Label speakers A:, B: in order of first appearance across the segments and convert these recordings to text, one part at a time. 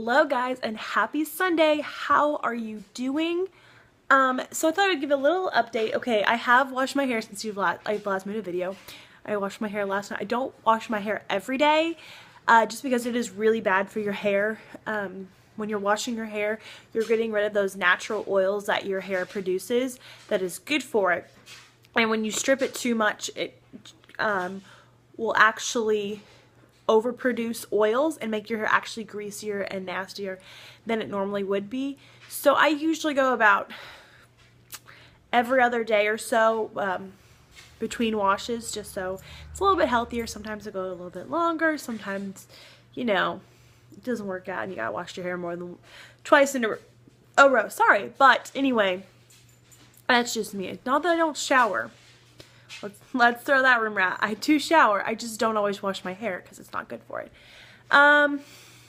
A: Hello guys and happy Sunday. How are you doing? So I thought I'd give a little update. Okay, I have washed my hair since I last made a video. I washed my hair last night. I don't wash my hair every day just because it is really bad for your hair. When you're washing your hair, you're getting rid of those natural oils that your hair produces that is good for it. And when you strip it too much, it will actually overproduce oils and make your hair actually greasier and nastier than it normally would be. So I usually go about every other day or so between washes, just so it's a little bit healthier. Sometimes I go a little bit longer, sometimes, you know, it doesn't work out and you gotta wash your hair more than twice in a row. Sorry, but anyway, that's just me. Not that I don't shower. Let's throw that rumor out. I do shower. I just don't always wash my hair because it's not good for it.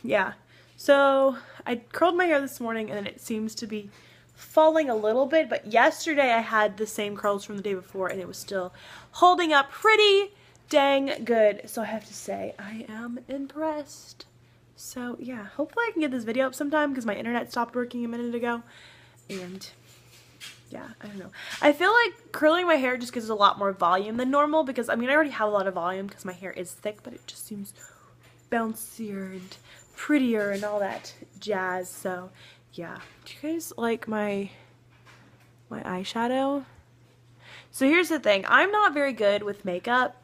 A: Yeah. So I curled my hair this morning and then it seems to be falling a little bit. But yesterday I had the same curls from the day before and it was still holding up pretty dang good. So I have to say I am impressed. So yeah, hopefully I can get this video up sometime because my internet stopped working a minute ago. And yeah, I don't know. I feel like curling my hair just gives a lot more volume than normal because, I mean, I already have a lot of volume because my hair is thick, but it just seems bouncier and prettier and all that jazz. So, yeah. Do you guys like my eyeshadow? So here's the thing. I'm not very good with makeup.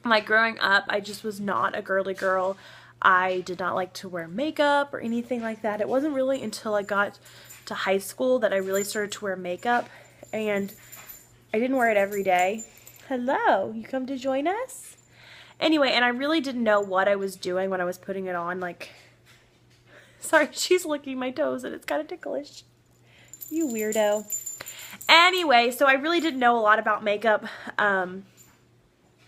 A: Like, growing up, I just was not a girly girl. I did not like to wear makeup or anything like that. It wasn't really until I got to high school that I really started to wear makeup, and I didn't wear it every day. Hello, you come to join us? Anyway, and I really didn't know what I was doing when I was putting it on. Like, sorry, she's licking my toes and it's kind of ticklish. You weirdo. Anyway, so I really didn't know a lot about makeup,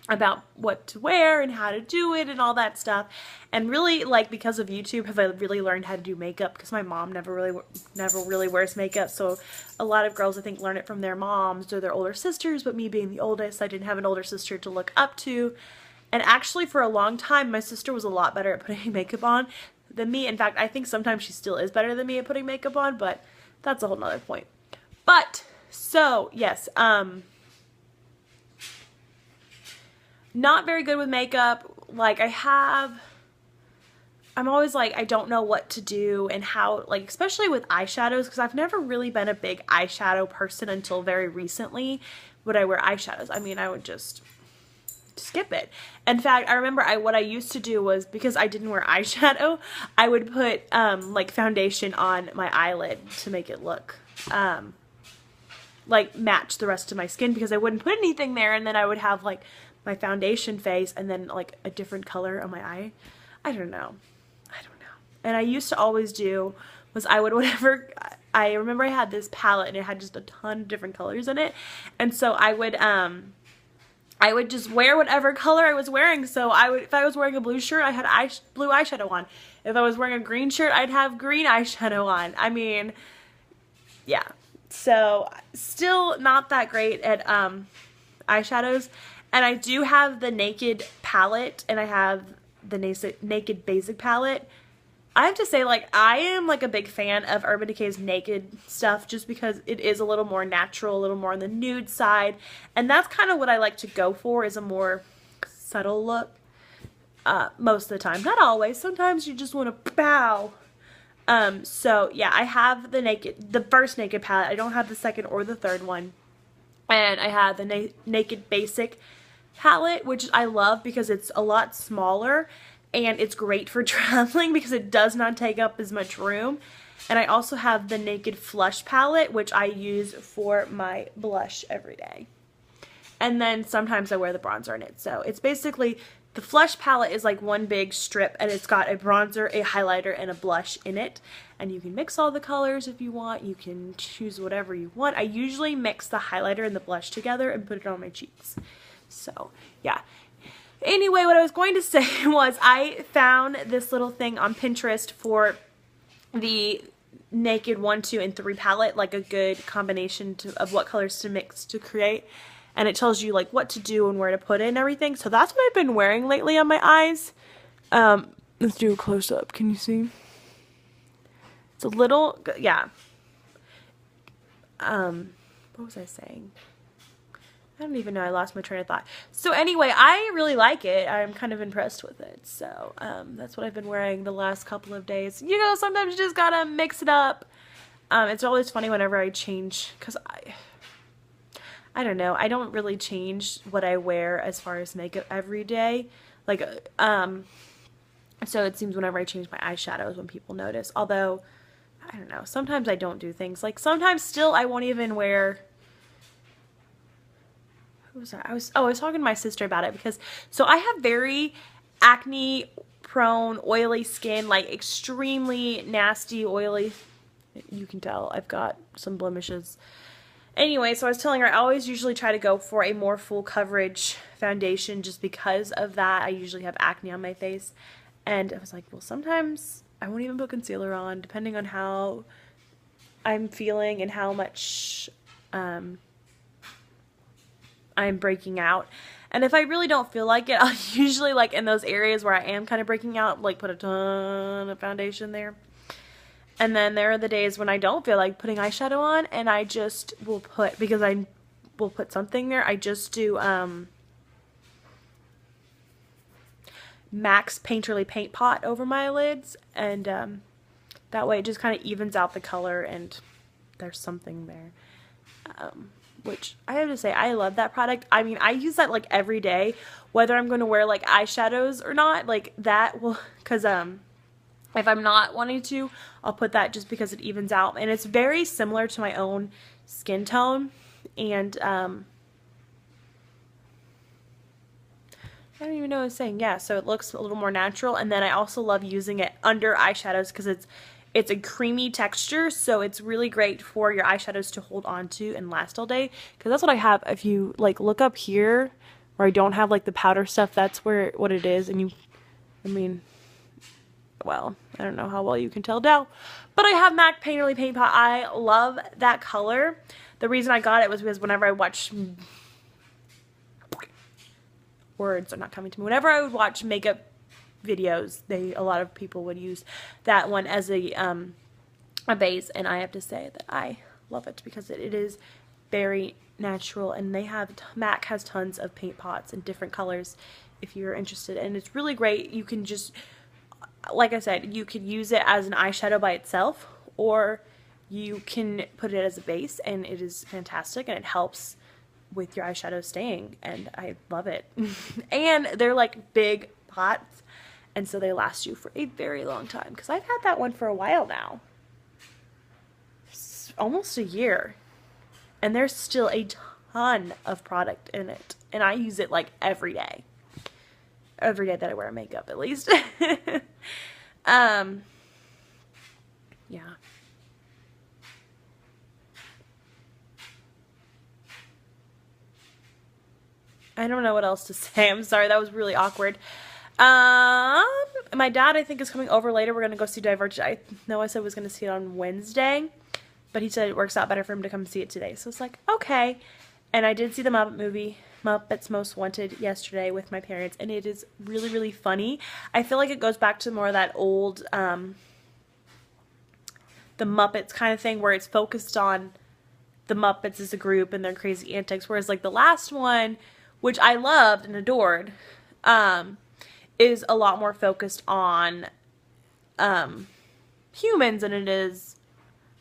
A: about what to wear and how to do it and all that stuff. And really, like, because of YouTube have I really learned how to do makeup, because my mom never really wears makeup. So a lot of girls, I think, learn it from their moms or their older sisters, but me being the oldest, I didn't have an older sister to look up to. And actually for a long time my sister was a lot better at putting makeup on than me. In fact, I think sometimes she still is better than me at putting makeup on, but that's a whole nother point. But so yes, not very good with makeup. Like, I'm always like, I don't know what to do and how, like, especially with eyeshadows, because I've never really been a big eyeshadow person until very recently. Would I wear eyeshadows? I mean, I would just skip it. In fact, I remember what I used to do was, because I didn't wear eyeshadow, I would put like foundation on my eyelid to make it look like match the rest of my skin, because I wouldn't put anything there, and then I would have like my foundation face and then like a different color on my eye. I don't know. And I used to always do was I remember I had this palette and it had just a ton of different colors in it. And so I would just wear whatever color I was wearing. So if I was wearing a blue shirt, I had blue eyeshadow on. If I was wearing a green shirt, I'd have green eyeshadow on. I mean, yeah. So still not that great at eyeshadows. And I do have the Naked palette, and I have the Naked Basic palette. I have to say, like, I am like a big fan of Urban Decay's Naked stuff just because it is a little more natural, a little more on the nude side. And that's kind of what I like to go for, is a more subtle look most of the time. Not always. Sometimes you just want to bow. So, yeah, I have the first Naked palette. I don't have the second or the third one. And I have the Naked Basic palette, which I love because it's a lot smaller and it's great for traveling because it does not take up as much room. And I also have the Naked Flush palette, which I use for my blush every day. And then sometimes I wear the bronzer in it. So it's basically, the Flush palette is like one big strip, and it's got a bronzer, a highlighter, and a blush in it. And you can mix all the colors if you want. You can choose whatever you want. I usually mix the highlighter and the blush together and put it on my cheeks. So, yeah. Anyway, what I was going to say was I found this little thing on Pinterest for the Naked 1, 2, and 3 palette, like a good combination of what colors to mix to create. And it tells you like what to do and where to put it and everything. So that's what I've been wearing lately on my eyes. Let's do a close-up. Can you see? It's a little, yeah. What was I saying? I don't even know. I lost my train of thought. So anyway, I really like it. I'm kind of impressed with it. So that's what I've been wearing the last couple of days. You know, sometimes you just gotta mix it up. It's always funny whenever I change, because I don't know. I don't really change what I wear as far as makeup every day. Like, so it seems whenever I change my eyeshadows when people notice. Although, I don't know. Sometimes I don't do things. Like, sometimes still I won't even wear... Who was I? I was talking to my sister about it because... So I have very acne prone, oily skin. Like, extremely nasty, oily... You can tell I've got some blemishes. Anyway, so I was telling her I always usually try to go for a more full coverage foundation just because of that. I usually have acne on my face. And I was like, well, sometimes I won't even put concealer on depending on how I'm feeling and how much I'm breaking out. And if I really don't feel like it, I'll usually, like, in those areas where I am kind of breaking out, like, put a ton of foundation there. And then there are the days when I don't feel like putting eyeshadow on, and I just will put, because I will put something there, I just do MAC's Painterly Paint Pot over my lids, and that way it just kind of evens out the color, and there's something there. Which I have to say, I love that product. I mean, I use that like every day, whether I'm going to wear like eyeshadows or not. Like that will, because if I'm not wanting to, I'll put that just because it evens out. And it's very similar to my own skin tone. And I don't even know what I was saying. Yeah, so it looks a little more natural. And then I also love using it under eyeshadows because it's a creamy texture. So it's really great for your eyeshadows to hold on to and last all day. Because that's what I have. If you like look up here where I don't have like the powder stuff, that's what it is. And I mean... Well, I don't know how well you can tell now, but I have MAC Painterly Paint Pot. I love that color. The reason I got it was because whenever I watch... Words are not coming to me. Whenever I would watch makeup videos, a lot of people would use that one as a base, and I have to say that I love it because it is very natural, and MAC has tons of paint pots in different colors if you're interested, and it's really great. You can just... Like I said, you could use it as an eyeshadow by itself, or you can put it as a base, and it is fantastic, and it helps with your eyeshadow staying, and I love it. And they're like big pots, and so they last you for a very long time, because I've had that one for a while now. It's almost a year, and there's still a ton of product in it, and I use it like every day. Every day that I wear makeup, at least. Yeah. I don't know what else to say. I'm sorry, that was really awkward. My dad, I think, is coming over later. We're going to go see Divergent. I know I said I was going to see it on Wednesday, but he said it works out better for him to come see it today. So it's like, okay. And I did see the Muppet movie, Muppets Most Wanted, yesterday with my parents, and it is really, really funny. I feel like it goes back to more of that old, the Muppets kind of thing, where it's focused on the Muppets as a group and their crazy antics, whereas like the last one, which I loved and adored, is a lot more focused on humans than it is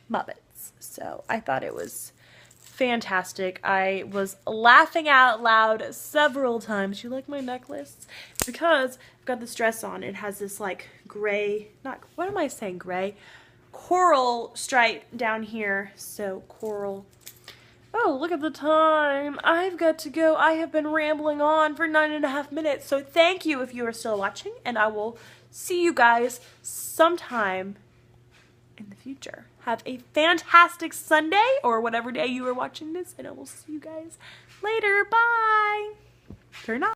A: Muppets. So I thought it was fantastic. I was laughing out loud several times. You like my necklace? It's because I've got this dress on. It has this like gray, what am I saying, gray? Coral stripe down here. So coral. Oh, look at the time. I've got to go. I have been rambling on for 9.5 minutes. So thank you if you are still watching, and I will see you guys sometime in the future. Have a fantastic Sunday or whatever day you are watching this, and I will see you guys later. Bye. Turn off.